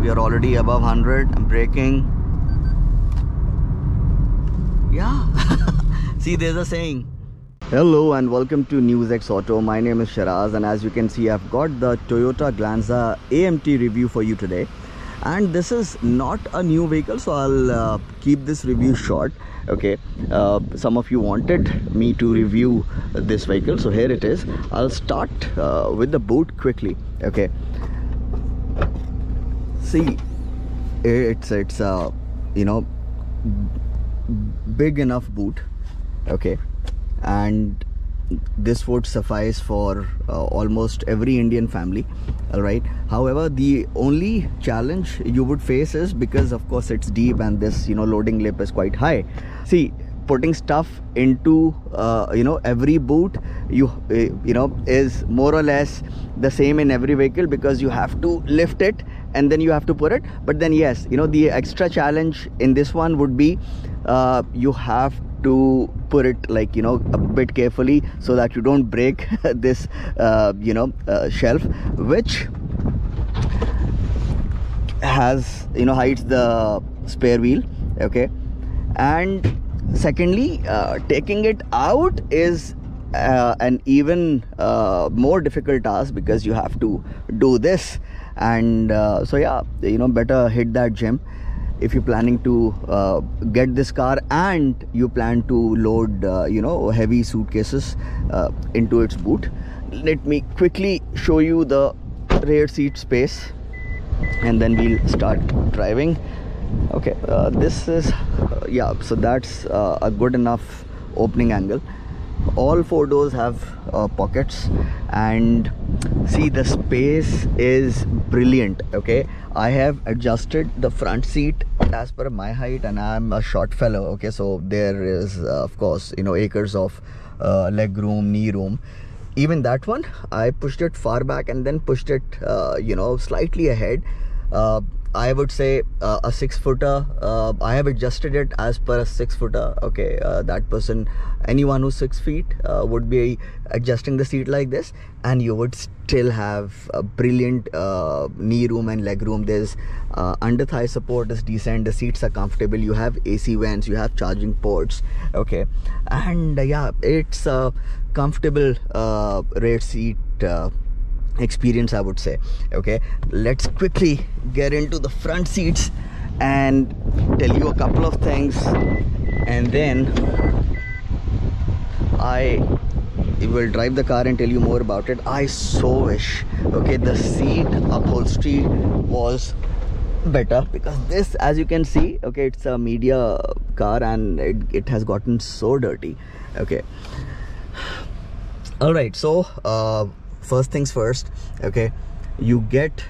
We are already above 100. I'm braking. Yeah. See, there's a saying. Hello and welcome to NewsX Auto. My name is Shiraz, and as you can see, I've got the Toyota Glanza AMT review for you today. And this is not a new vehicle, so I'll keep this review short. Okay, some of you wanted me to review this vehicle, so here it is. I'll start with the boot quickly. Okay, see, it's you know, big enough boot. Okay, and this would suffice for almost every Indian family. All right, however, the only challenge you would face is because of course it's deep and this, you know, loading lip is quite high. See, putting stuff into you know, every boot, you know, is more or less the same in every vehicle, because you have to lift it and then you have to put it. But then yes, you know, the extra challenge in this one would be you have to put it, like, you know, a bit carefully so that you don't break this you know, shelf, which has, you know, hides the spare wheel. Okay, and secondly, taking it out is an even more difficult task, because you have to do this. And so yeah, you know, better hit that gym if you're planning to get this car and you plan to load you know, heavy suitcases into its boot. Let me quickly show you the rear seat space and then we'll start driving. Okay, this is yeah, so that's a good enough opening angle. All four doors have pockets, and see, the space is brilliant. Okay, I have adjusted the front seat as per my height, and I'm a short fellow. Okay, so there is of course, you know, acres of leg room, knee room. Even that one, I pushed it far back and then pushed it you know, slightly ahead. I would say a 6-footer. I have adjusted it as per a 6-footer. Okay, that person, anyone who's 6 feet would be adjusting the seat like this, and you would still have a brilliant knee room and leg room. There's under thigh support is decent. The seats are comfortable. You have AC vents. You have charging ports. Okay, and yeah, it's a comfortable rear seat experience, I would say. Okay, let's quickly get into the front seats and tell you a couple of things, and then I will drive the car and tell you more about it. I so wish, okay, the seat upholstery was better, because this, as you can see, okay, it's a media car and it has gotten so dirty. Okay, all right, so first things first, okay, you get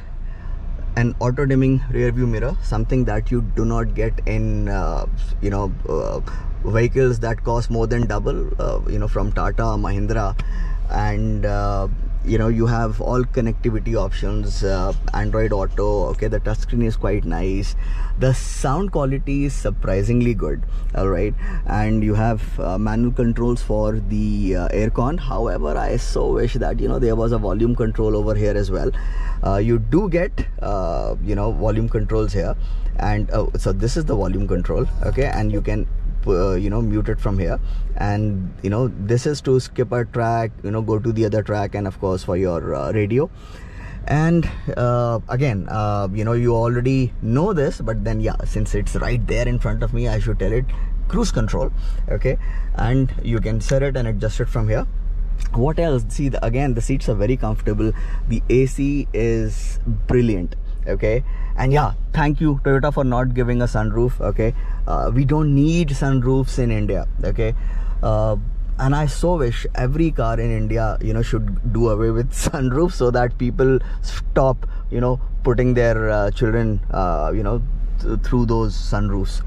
an auto dimming rear view mirror, something that you do not get in you know, vehicles that cost more than double, you know, from Tata, Mahindra. And you know, you have all connectivity options, Android Auto. Okay, the touchscreen is quite nice. The sound quality is surprisingly good. All right, and you have manual controls for the aircon. However, I so wish that, you know, there was a volume control over here as well. You do get you know, volume controls here, and so this is the volume control. Okay, and you can you know, mute it from here, and you know, this is to skip a track, you know, go to the other track, and of course for your radio. And again, you know, you already know this, but then yeah, since it's right there in front of me, I should tell it: cruise control. Okay, and you can set it and adjust it from here. What else? See, again, the seats are very comfortable. The AC is brilliant. Okay, and yeah, thank you Toyota for not giving a sunroof. Okay, we don't need sunroofs in India. Okay, and I so wish every car in India, you know, should do away with sunroof, so that people stop, you know, putting their children you know, through those sunroofs.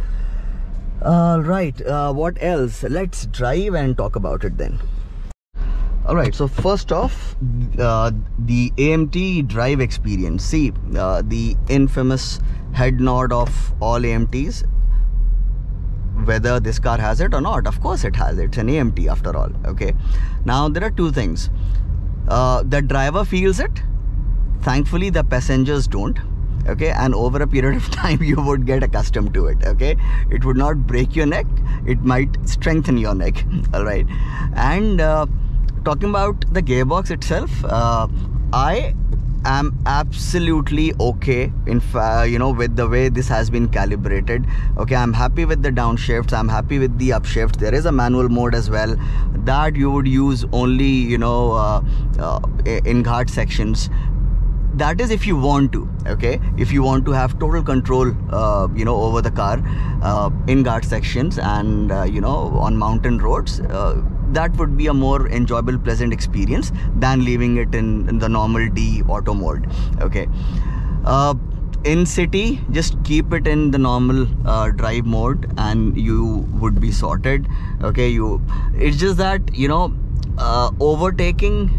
Right, what else? Let's drive and talk about it then. Alright, so first off, the AMT drive experience. See, the infamous head nod of all AMTs, whether this car has it or not. Of course it has. It's an AMT after all. Okay, now there are two things. The driver feels it. Thankfully the passengers don't. okay, and over a period of time you would get accustomed to it. Okay, it would not break your neck, it might strengthen your neck. All right. And talking about the gearbox itself, I am absolutely okay with the way this has been calibrated. Okay, I'm happy with the downshifts, I'm happy with the upshifts. There is a manual mode as well that you would use only in ghat sections. That is if you want to. Okay, if you want to have total control over the car in ghat sections and on mountain roads, that would be a more enjoyable, pleasant experience than leaving it in the normal D auto mode. Okay, in city, just keep it in the normal drive mode and you would be sorted. Okay, it's just that overtaking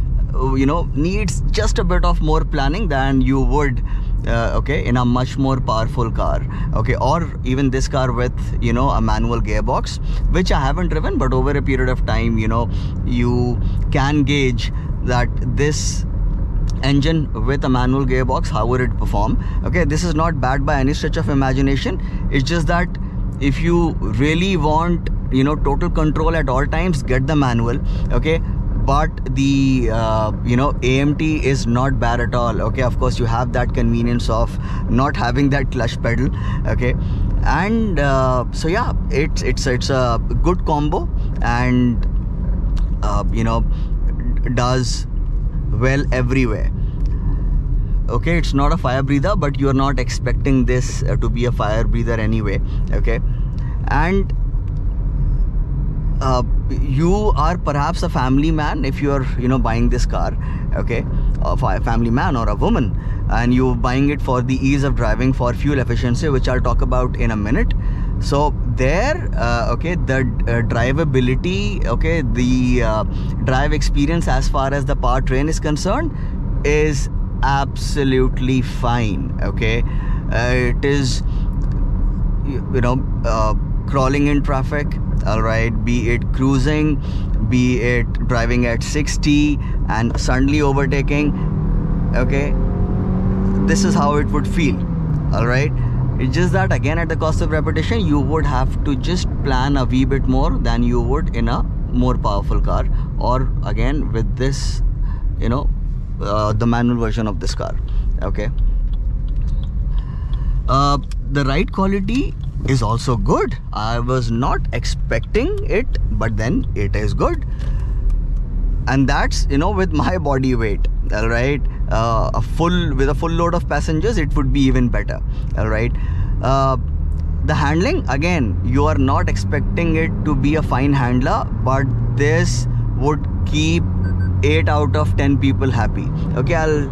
needs just a bit of more planning than you would in a much more powerful car, okay, or even this car with a manual gearbox, which I haven't driven, but over a period of time you can gauge that this engine with a manual gearbox, how would it perform. Okay, this is not bad by any stretch of imagination. It's just that if you really want total control at all times, get the manual. Okay, but the AMT is not bad at all. Okay, of course you have that convenience of not having that clutch pedal. Okay, and so yeah, it's a good combo and does well everywhere. Okay, it's not a fire breather, but you're not expecting this to be a fire breather anyway. Okay, and you are perhaps a family man if you're buying this car. Okay, a family man or a woman, and you're buying it for the ease of driving, for fuel efficiency, which I'll talk about in a minute. So there, the drivability, okay, the drive experience as far as the powertrain is concerned is absolutely fine. Okay, it is crawling in traffic, all right, be it cruising, be it driving at 60 and suddenly overtaking. Okay, this is how it would feel. All right, it's just that again, at the cost of repetition, you would have to just plan a wee bit more than you would in a more powerful car, or again with this the manual version of this car. Okay, the ride quality is also good. I was not expecting it, but then it is good, and that's with my body weight. All right, with a full load of passengers, it would be even better. All right, the handling, again, you are not expecting it to be a fine handler, but this would keep 8 out of 10 people happy. Okay, I'll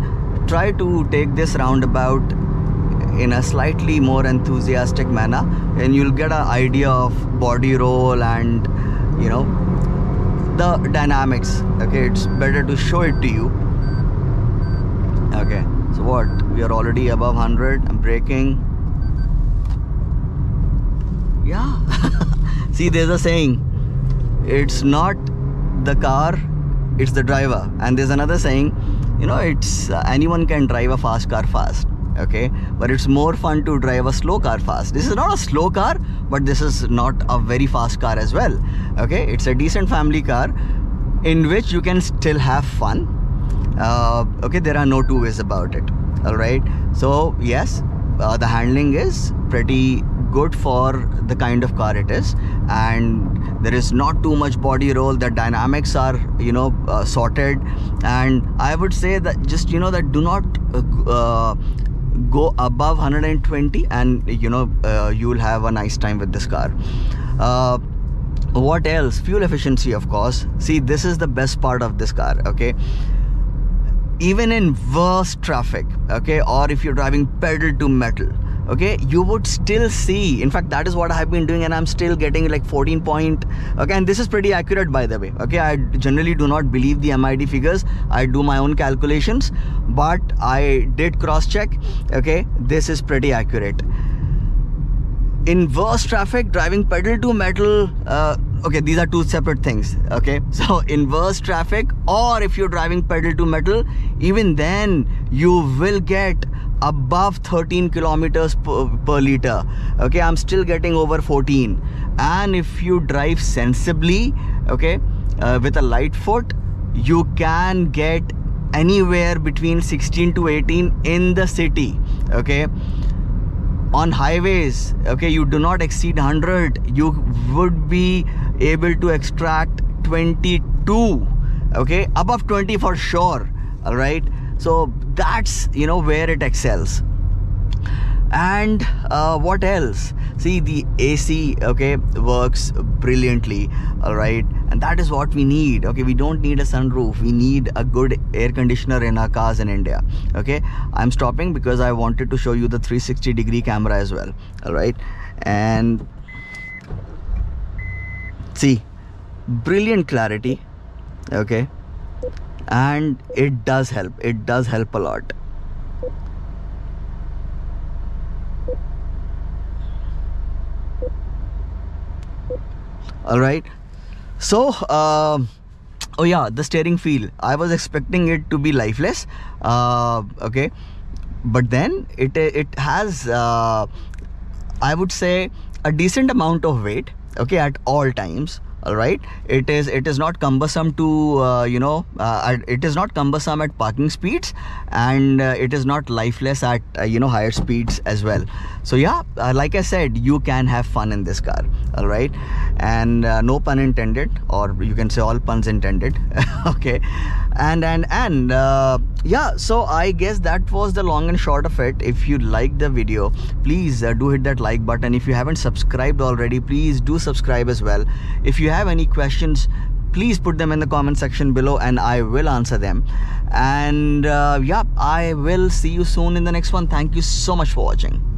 try to take this roundabout in a slightly more enthusiastic manner, and you'll get an idea of body roll and the dynamics. Okay, it's better to show it to you. Okay, so what, we are already above 100. I'm braking. Yeah. See, there's a saying, it's not the car, it's the driver. And there's another saying, it's anyone can drive a fast car fast. Okay, but it's more fun to drive a slow car fast. This is not a slow car, but this is not a very fast car as well. Okay, it's a decent family car in which you can still have fun. Okay, there are no two ways about it. All right, so yes, the handling is pretty good for the kind of car it is, and there is not too much body roll. The dynamics are sorted, and I would say that just that do not go above 120 and you will have a nice time with this car. What else? Fuel efficiency, of course. See, this is the best part of this car. Okay, even in worse traffic, okay, or if you're driving pedal to metal, okay, you would still see, in fact that is what I have been doing, and I'm still getting like 14 point. Okay, and this is pretty accurate, by the way. Okay, I generally do not believe the MID figures. I do my own calculations, but I did cross check. Okay, this is pretty accurate. In worse traffic, driving pedal to metal, okay, these are two separate things. Okay, so in worse traffic, or if you're driving pedal to metal, even then you will get above 13 kilometers per liter. Okay, I'm still getting over 14. And if you drive sensibly, okay, with a light foot, you can get anywhere between 16 to 18 in the city. Okay, on highways, okay, you do not exceed 100. You would be able to extract 22. Okay, above 20 for sure. All right, so that's, you know, where it excels. And what else? See, the AC, okay, works brilliantly. All right, and that is what we need. Okay, we don't need a sunroof, we need a good air conditioner in our cars in India. Okay, I'm stopping because I wanted to show you the 360-degree camera as well. All right, and see, brilliant clarity. Okay, and it does help a lot. All right, so oh yeah, the steering feel, I was expecting it to be lifeless. Okay, but then it has I would say a decent amount of weight, okay, at all times. All right, it is not cumbersome to it is not cumbersome at parking speeds, and it is not lifeless at higher speeds as well. So yeah, like I said, you can have fun in this car. All right, and no pun intended, or you can say all puns intended. Okay, and yeah, so I guess that was the long and short of it. If you like the video, please do hit that like button. If you haven't subscribed already, please do subscribe as well. If you have any questions, please put them in the comment section below and I will answer them. And yeah, I will see you soon in the next one. Thank you so much for watching.